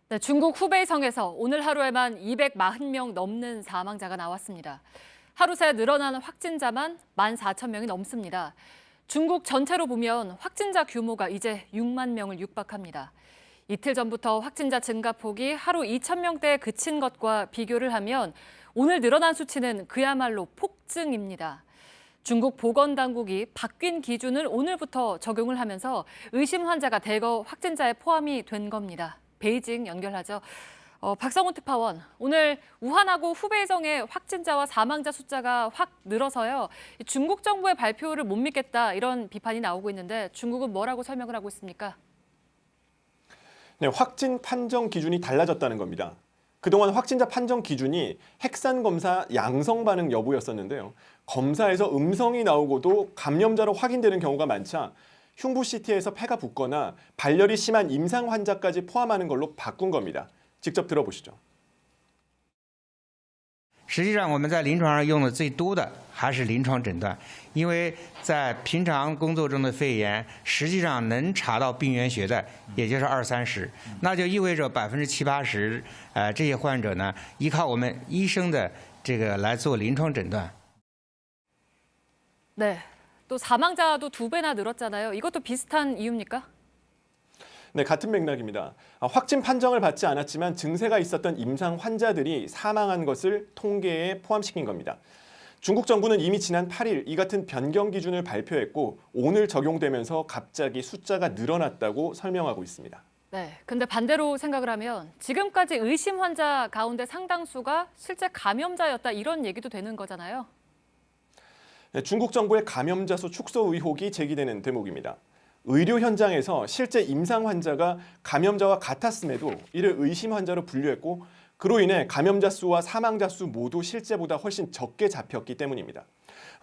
네, 중국 후베이성에서 오늘 하루에만 240명 넘는 사망자가 나왔습니다. 하루 새 늘어나는 확진자만 14,000명이 넘습니다. 중국 전체로 보면 확진자 규모가 이제 6만 명을 육박합니다. 이틀 전부터 확진자 증가폭이 하루 2,000명대에 그친 것과 비교를 하면 오늘 늘어난 수치는 그야말로 폭증입니다. 중국 보건당국이 바뀐 기준을 오늘부터 적용을 하면서 의심 환자가 대거 확진자에 포함이 된 겁니다. 베이징 연결하죠. 박성훈 특파원, 오늘 우한하고 후베이성의 확진자와 사망자 숫자가 확 늘어서요. 중국 정부의 발표를 못 믿겠다 이런 비판이 나오고 있는데 중국은 뭐라고 설명을 하고 있습니까? 네, 확진 판정 기준이 달라졌다는 겁니다. 그동안 확진자 판정 기준이 핵산 검사 양성 반응 여부였었는데요. 검사에서 음성이 나오고도 감염자로 확인되는 경우가 많자 흉부CT에서 폐가 붓거나 발열이 심한 임상 환자까지 포함하는 걸로 바꾼 겁니다. 직접 들어보시죠. 实际上，我们在临床上用的最多的还是临床诊断，因为在平常工作中的肺炎，实际上能查到病原学的也就是20-30%，那就意味着70%-80%，这些患者呢，依靠我们医生的这个来做临床诊断。 네, 또 사망자도 2배나 늘었잖아요. 이것도 비슷한 이유입니까? 네, 같은 맥락입니다. 확진 판정을 받지 않았지만 증세가 있었던 임상 환자들이 사망한 것을 통계에 포함시킨 겁니다. 중국 정부는 이미 지난 8일 이 같은 변경 기준을 발표했고 오늘 적용되면서 갑자기 숫자가 늘어났다고 설명하고 있습니다. 네, 근데 반대로 생각을 하면 지금까지 의심 환자 가운데 상당수가 실제 감염자였다 이런 얘기도 되는 거잖아요. 네, 중국 정부의 감염자 수 축소 의혹이 제기되는 대목입니다. 의료 현장에서 실제 임상 환자가 감염자와 같았음에도 이를 의심 환자로 분류했고 그로 인해 감염자 수와 사망자 수 모두 실제보다 훨씬 적게 잡혔기 때문입니다.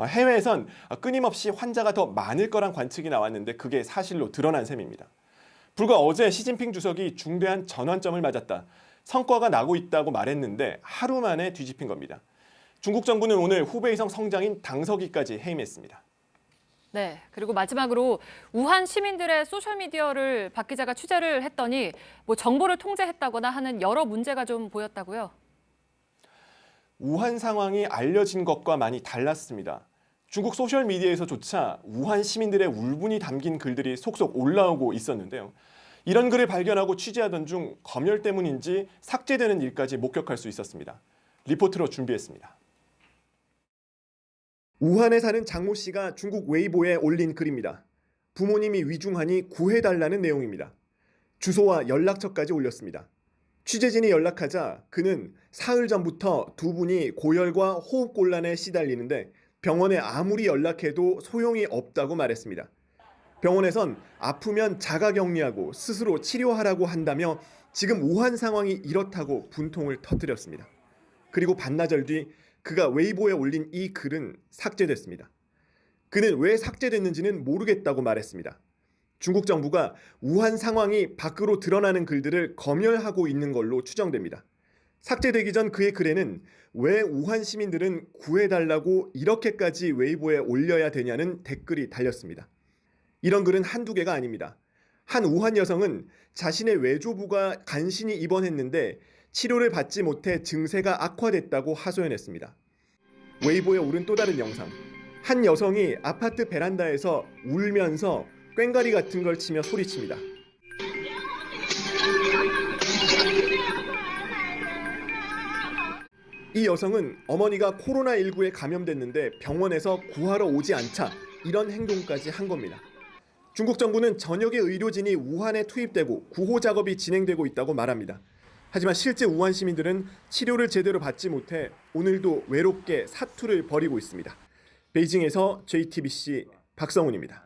해외에선 끊임없이 환자가 더 많을 거란 관측이 나왔는데 그게 사실로 드러난 셈입니다. 불과 어제 시진핑 주석이 중대한 전환점을 맞았다. 성과가 나고 있다고 말했는데 하루 만에 뒤집힌 겁니다. 중국 정부는 오늘 후베이성 성장인 당서기까지 해임했습니다. 네, 그리고 마지막으로 우한 시민들의 소셜미디어를 박 기자가 취재를 했더니 정보를 통제했다거나 하는 여러 문제가 좀 보였다고요? 우한 상황이 알려진 것과 많이 달랐습니다. 중국 소셜미디어에서조차 우한 시민들의 울분이 담긴 글들이 속속 올라오고 있었는데요. 이런 글을 발견하고 취재하던 중 검열 때문인지 삭제되는 일까지 목격할 수 있었습니다. 리포트로 준비했습니다. 우한에 사는 장모 씨가 중국 웨이보에 올린 글입니다. 부모님이 위중하니 구해달라는 내용입니다. 주소와 연락처까지 올렸습니다. 취재진이 연락하자 그는 사흘 전부터 두 분이 고열과 호흡곤란에 시달리는데 병원에 아무리 연락해도 소용이 없다고 말했습니다. 병원에선 아프면 자가격리하고 스스로 치료하라고 한다며 지금 우한 상황이 이렇다고 분통을 터뜨렸습니다. 그리고 반나절 뒤 그가 웨이보에 올린 이 글은 삭제됐습니다. 그는 왜 삭제됐는지는 모르겠다고 말했습니다. 중국 정부가 우한 상황이 밖으로 드러나는 글들을 검열하고 있는 걸로 추정됩니다. 삭제되기 전 그의 글에는 왜 우한 시민들은 구해달라고 이렇게까지 웨이보에 올려야 되냐는 댓글이 달렸습니다. 이런 글은 한두 개가 아닙니다. 한 우한 여성은 자신의 외조부가 간신히 입원했는데 치료를 받지 못해 증세가 악화됐다고 하소연했습니다. 웨이보에 오른 또 다른 영상. 한 여성이 아파트 베란다에서 울면서 꽹과리 같은 걸 치며 소리칩니다. 이 여성은 어머니가 코로나19에 감염됐는데 병원에서 구하러 오지 않자 이런 행동까지 한 겁니다. 중국 정부는 전역의 의료진이 우한에 투입되고 구호 작업이 진행되고 있다고 말합니다. 하지만 실제 우한 시민들은 치료를 제대로 받지 못해 오늘도 외롭게 사투를 벌이고 있습니다. 베이징에서 JTBC 박성훈입니다.